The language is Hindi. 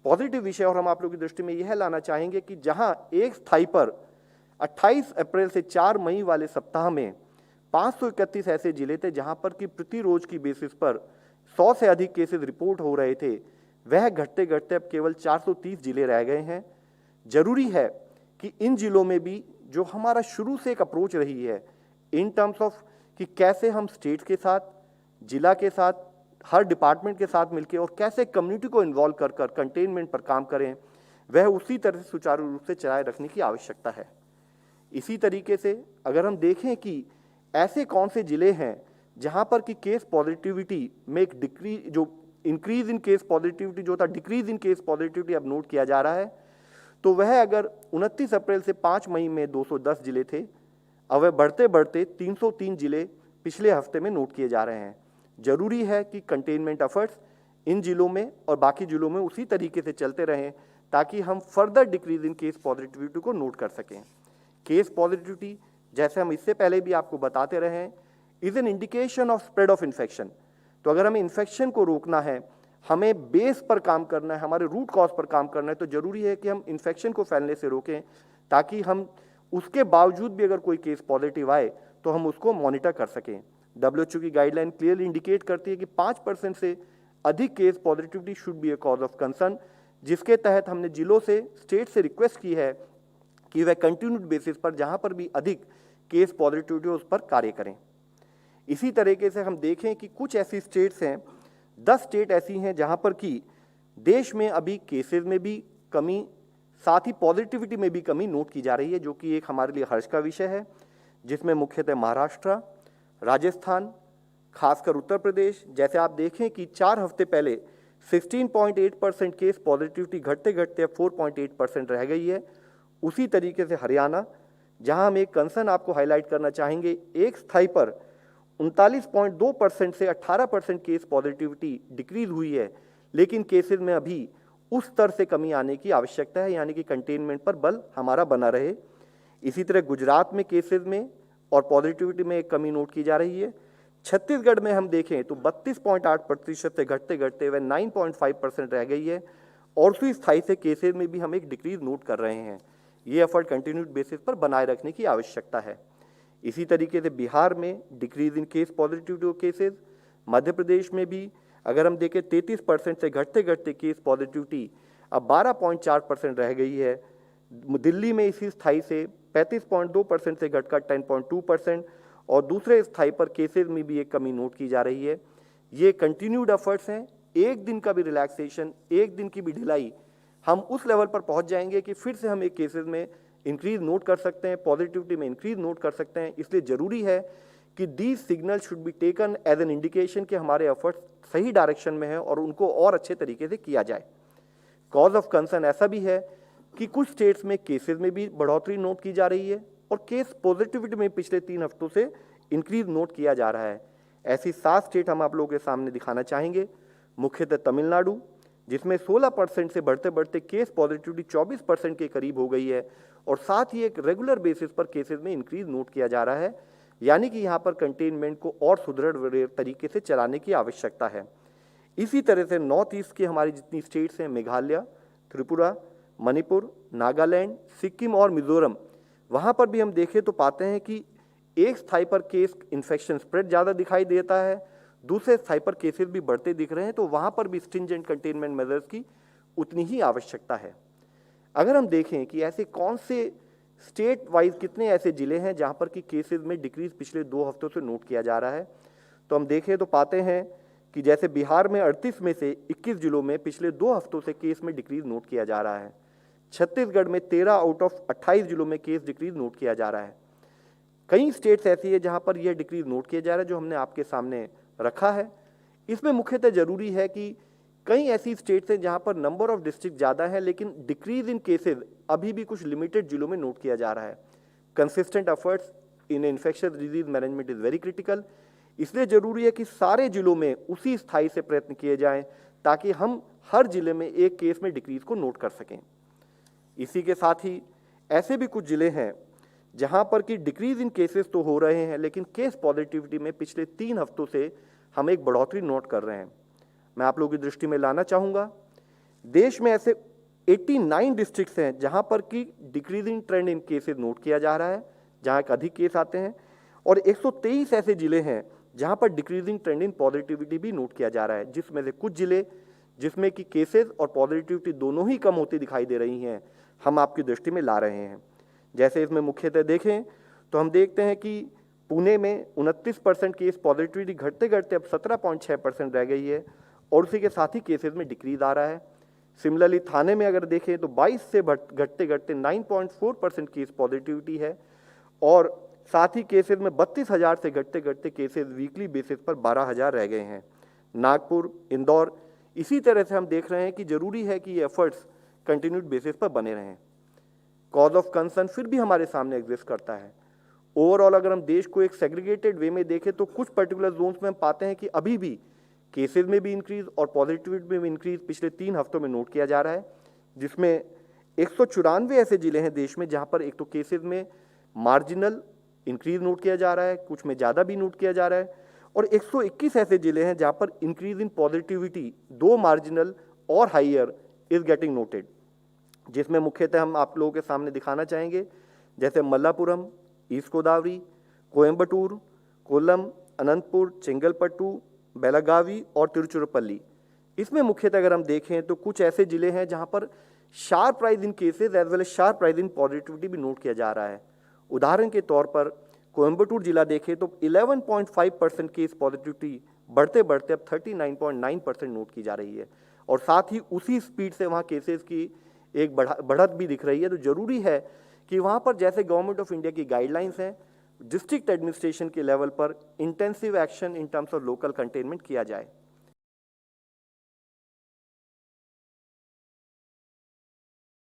पॉजिटिव विषय और हम आप लोगों की दृष्टि में यह लाना चाहेंगे कि जहां एक स्थाई पर 28 अप्रैल से 4 मई वाले सप्ताह में 531 ऐसे जिले थे जहां पर कि प्रति रोज की बेसिस पर 100 से अधिक केसेस रिपोर्ट हो रहे थे, वह घटते घटते अब केवल 430 जिले रह गए हैं। जरूरी है कि इन जिलों में भी जो हमारा शुरू से एक अप्रोच रही है इन टर्म्स ऑफ कि कैसे हम स्टेट के साथ, जिला के साथ, हर डिपार्टमेंट के साथ मिलकर और कैसे कम्युनिटी को इन्वॉल्व कर कर कंटेनमेंट पर काम करें, वह उसी तरह से सुचारू रूप से चलाए रखने की आवश्यकता है। इसी तरीके से अगर हम देखें कि ऐसे कौन से जिले हैं जहां पर कि केस पॉजिटिविटी में एक इंक्रीज इन केस पॉजिटिविटी जो था डिक्रीज इन केस पॉजिटिविटी अब नोट किया जा रहा है, तो वह अगर 29 अप्रैल से 5 मई में 210 जिले थे, अब वह बढ़ते बढ़ते 303 जिले पिछले हफ्ते में नोट किए जा रहे हैं। जरूरी है कि कंटेनमेंट एफर्ट्स इन जिलों में और बाकी जिलों में उसी तरीके से चलते रहें ताकि हम further decrease in case positivity को नोट कर सकें। केस पॉजिटिविटी, जैसे हम इससे पहले भी आपको बताते रहे हैं, is an indication of spread of infection. तो अगर हमें इन्फेक्शन को रोकना है, हमें बेस पर काम करना है, हमारे रूट कॉज पर काम करना है, तो जरूरी है कि हम इन्फेक्शन को फैलने से रोकें ताकि हम उसके बावजूद भी अगर कोई केस पॉजिटिव आए तो हम उसको मॉनिटर कर सकें। WHO की गाइडलाइन क्लियरली इंडिकेट करती है कि 5% से अधिक case positivity should be A cause of concern, जिसके तहत हमने जिलों से, स्टेट से रिक्वेस्ट की है कि वह कंटिन्यूड बेसिस पर जहां पर भी अधिक केस पॉजिटिविटी हो उस पर कार्य करें। इसी तरीके से हम देखें कि कुछ ऐसी स्टेट्स हैं, 10 स्टेट ऐसी हैं जहां पर कि देश में अभी केसेस में भी कमी, साथ ही पॉजिटिविटी में भी कमी नोट की जा रही है, जो कि एक हमारे लिए हर्ष का विषय है, जिसमें मुख्यतः महाराष्ट्र, राजस्थान, खासकर उत्तर प्रदेश। जैसे आप देखें कि 4 हफ्ते पहले 16.8% केस पॉजिटिविटी घटते घटते 4.8% रह गई है। उसी तरीके से हरियाणा, जहां हम एक कंसर्न आपको हाईलाइट करना चाहेंगे, एक स्थाई पर 39.2% से 18% केस पॉजिटिविटी डिक्रीज हुई है, लेकिन केसेस में अभी उस स्तर से कमी आने की आवश्यकता है, यानी कि कंटेनमेंट पर बल हमारा बना रहे। इसी तरह गुजरात में केसेस में और पॉजिटिविटी में एक कमी नोट की जा रही है। छत्तीसगढ़ में हम देखें तो 32.8% से घटते घटते वह 9.5% रह गई है, और उसी स्थाई से केसेस में भी हम एक डिक्रीज नोट कर रहे हैं। ये एफर्ट कंटिन्यूड बेसिस पर बनाए रखने की आवश्यकता है। इसी तरीके से बिहार में decrease in case positivity cases, Madhya Pradesh में भी अगर हम देखें 33% से घटते घटते केस पॉजिटिविटी अब 12.4% रह गई है। दिल्ली में इसी स्थाई से 35.2% से घटकर 10.2%, और दूसरे स्थाई पर केसेस में भी एक कमी नोट की जा रही है। ये कंटिन्यूड एफर्ट्स हैं। एक दिन का भी रिलैक्सेशन, एक दिन की भी ढिलाई, हम उस लेवल पर पहुंच जाएंगे कि फिर से हम एक केसेस में इंक्रीज नोट कर सकते हैं, पॉजिटिविटी में इंक्रीज नोट कर सकते हैं। इसलिए जरूरी है कि the signal should be taken as an indication कि हमारे एफर्ट्स सही डायरेक्शन में है और उनको और अच्छे तरीके से किया जाए। कॉज ऑफ कंसर्न ऐसा भी है कि कुछ स्टेट्स में केसेस में भी बढ़ोतरी नोट की जा रही है और केस पॉजिटिविटी में पिछले 3 हफ्तों से इंक्रीज नोट किया जा रहा है। ऐसी 7 स्टेट हम आप लोगों के सामने दिखाना चाहेंगे। मुख्यतः तमिलनाडु, जिसमें 16% से बढ़ते बढ़ते केस पॉजिटिविटी 24% के करीब हो गई है, और साथ ही एक रेगुलर बेसिस पर केसेस में इंक्रीज नोट किया जा रहा है, यानी कि यहाँ पर कंटेनमेंट को और सुदृढ़ तरीके से चलाने की आवश्यकता है। इसी तरह से नॉर्थ ईस्ट की हमारी जितनी स्टेट्स हैं, मेघालय, त्रिपुरा, मणिपुर, नागालैंड, सिक्किम और मिजोरम, वहाँ पर भी हम देखें तो पाते हैं कि एक स्थाई पर केस इन्फेक्शन स्प्रेड ज़्यादा दिखाई देता है, दूसरे स्थाई पर केसेस भी बढ़ते दिख रहे हैं, तो वहाँ पर भी स्ट्रिंजेंट कंटेनमेंट मेजर्स की उतनी ही आवश्यकता है। अगर हम देखें कि ऐसे कौन से स्टेट वाइज कितने ऐसे जिले हैं जहाँ पर कि केसेस में डिक्रीज पिछले 2 हफ्तों से नोट किया जा रहा है, तो हम देखें तो पाते हैं कि जैसे बिहार में 38 में से 21 जिलों में पिछले 2 हफ्तों से केस में डिक्रीज नोट किया जा रहा है। छत्तीसगढ़ में 13 आउट ऑफ 28 जिलों में केस डिक्रीज नोट किया जा रहा है। कई स्टेट्स ऐसी है जहां पर यह डिक्रीज नोट किया जा रहा है, जो हमने आपके सामने रखा है। इसमें मुख्यतः जरूरी है कि कई ऐसी स्टेट्स हैं जहां पर नंबर ऑफ डिस्ट्रिक्ट ज़्यादा है, लेकिन डिक्रीज इन केसेस अभी भी कुछ लिमिटेड जिलों में नोट किया जा रहा है। Consistent efforts in infectious disease management is very critical. इसलिए जरूरी है कि सारे जिलों में उसी स्थाई से प्रयत्न किए जाएं ताकि हम हर जिले में एक केस में डिक्रीज को नोट कर सकें। इसी के साथ ही ऐसे भी कुछ जिले हैं जहां पर कि डिक्रीज इन केसेस तो हो रहे हैं, लेकिन केस पॉजिटिविटी में पिछले 3 हफ्तों से हम एक बढ़ोतरी नोट कर रहे हैं। मैं आप लोगों की दृष्टि में लाना चाहूँगा देश में ऐसे 89 डिस्ट्रिक्ट्स हैं जहां पर कि डिक्रीजिंग ट्रेंड इन केसेस नोट किया जा रहा है, जहां एक अधिक केस आते हैं, और 123 ऐसे जिले हैं जहां पर डिक्रीजिंग ट्रेंड इन पॉजिटिविटी भी नोट किया जा रहा है, जिसमें से कुछ जिले जिसमें कि केसेस और पॉजिटिविटी दोनों ही कम होती दिखाई दे रही हैं, हम आपकी दृष्टि में ला रहे हैं। जैसे इसमें मुख्यतः देखें तो हम देखते हैं कि पुणे में 29% केस पॉजिटिविटी घटते घटते अब 17.6% रह गई है, और उसी के साथ ही केसेस में डिक्रीज आ रहा है। सिमिलरली थाने में अगर देखें तो 22 से घटते घटते 9.4% केस पॉजिटिविटी है, और साथ ही केसेस में 32,000 से घटते घटते केसेस वीकली बेसिस पर 12,000 रह गए हैं। नागपुर, इंदौर, इसी तरह से हम देख रहे हैं कि जरूरी है कि ये एफर्ट्स कंटिन्यूड बेसिस पर बने रहें। कॉज ऑफ कंसर्न फिर भी हमारे सामने एग्जिस्ट करता है। ओवरऑल अगर हम देश को एक सेग्रीगेटेड वे में देखें तो कुछ पर्टिकुलर जोन्स में हम पाते हैं कि अभी भी केसेस में भी इंक्रीज और पॉजिटिविटी में भी इंक्रीज पिछले 3 हफ्तों में नोट किया जा रहा है, जिसमें 194 ऐसे जिले हैं देश में जहां पर एक तो केसेस में मार्जिनल इंक्रीज नोट किया जा रहा है, कुछ में ज़्यादा भी नोट किया जा रहा है, और 121 ऐसे जिले हैं जहां पर इंक्रीज इन पॉजिटिविटी दो मार्जिनल और हाइयर इज गेटिंग नोटेड, जिसमें मुख्यतः हम आप लोगों के सामने दिखाना चाहेंगे जैसे मल्लापुरम, ईस्ट गोदावरी, कोयम्बटूर, कोल्लम, अनंतपुर, चेंगलपट्टू, बेलागावी और तिरुचिरापल्ली। इसमें मुख्यतः अगर हम देखें तो कुछ ऐसे जिले हैं जहां पर sharp rise in cases as well as sharp rise in positivity भी नोट किया जा रहा है। उदाहरण के तौर पर कोयम्बटूर जिला देखें तो 11.5% केस पॉजिटिविटी बढ़ते बढ़ते अब 39.9% नोट की जा रही है, और साथ ही उसी स्पीड से वहाँ केसेस की एक बढ़त भी दिख रही है। तो जरूरी है कि वहाँ पर जैसे गवर्नमेंट ऑफ इंडिया की गाइडलाइंस हैं, डिस्ट्रिक्ट एडमिनिस्ट्रेशन के लेवल पर intensive action in terms of local containment किया जाए।